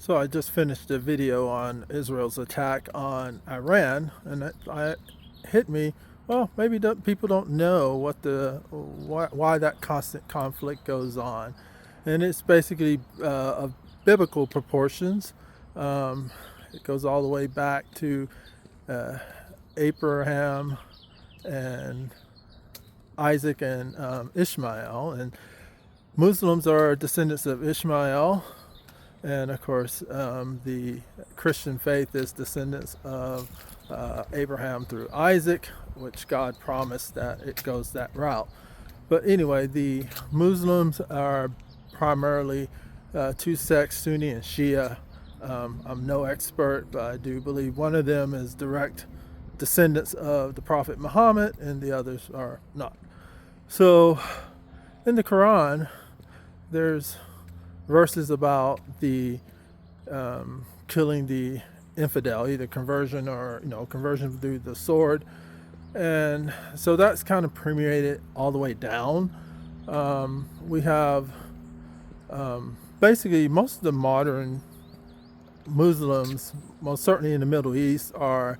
So I just finished a video on Israel's attack on Iran, and it hit me. Well, maybe people don't know why that constant conflict goes on, and it's basically of biblical proportions. It goes all the way back to Abraham and Isaac and Ishmael, and Muslims are descendants of Ishmael. And of course, the Christian faith is descendants of Abraham through Isaac, which God promised that it goes that route. But anyway, the Muslims are primarily two sects, Sunni and Shia. I'm no expert, but I do believe one of them is direct descendants of the Prophet Muhammad, and the others are not. So in the Quran, there's verses about the killing the infidel, either conversion or conversion through the sword, and so that's kind of permeated all the way down. We have basically most of the modern Muslims, most certainly in the Middle East, are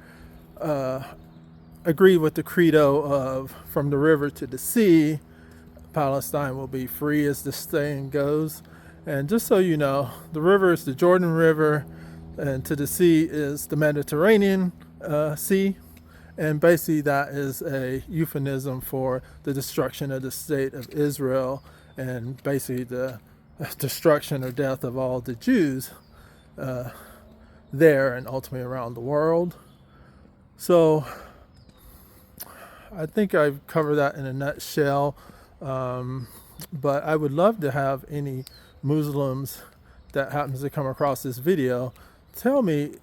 agree with the credo of from the river to the sea, Palestine will be free, as the saying goes. And just so you know, the river is the Jordan River, and to the sea is the Mediterranean Sea. And basically that is a euphemism for the destruction of the state of Israel, and basically the destruction or death of all the Jews there and ultimately around the world. So I think I've covered that in a nutshell. But I would love to have any Muslims that happens to come across this video tell me,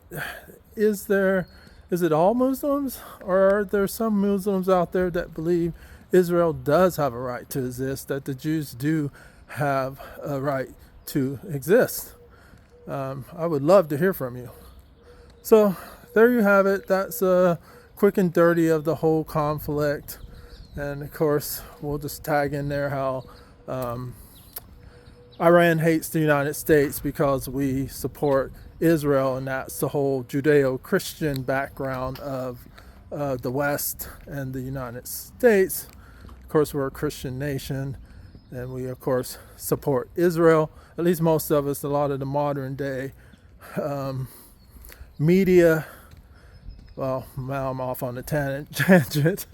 is it all Muslims, or are there some Muslims out there that believe Israel does have a right to exist, that the Jews do have a right to exist? I would love to hear from you. So there you have it. That's quick and dirty of the whole conflict. And of course, we'll just tag in there how Iran hates the United States because we support Israel, and that's the whole Judeo-Christian background of the West and the United States. Of course, we're a Christian nation, and we, of course, support Israel. At least most of us. A lot of the modern day media, well, now I'm off on a tangent.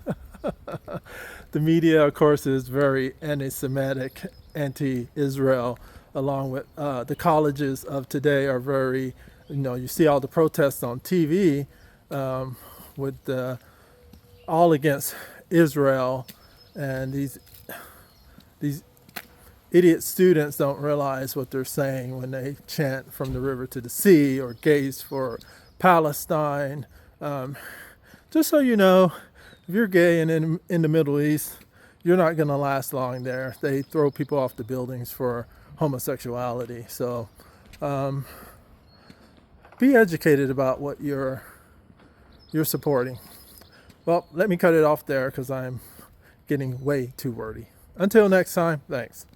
The media, of course, is very anti-Semitic, anti-Israel, along with the colleges of today are very, you see all the protests on TV with all against Israel, and these idiot students don't realize what they're saying when they chant from the river to the sea or gaze for Palestine. Just so you know, if you're gay and in the Middle East, you're not going to last long there. They throw people off the buildings for homosexuality. So be educated about what you're supporting. Well, let me cut it off there because I'm getting way too wordy. Until next time, thanks.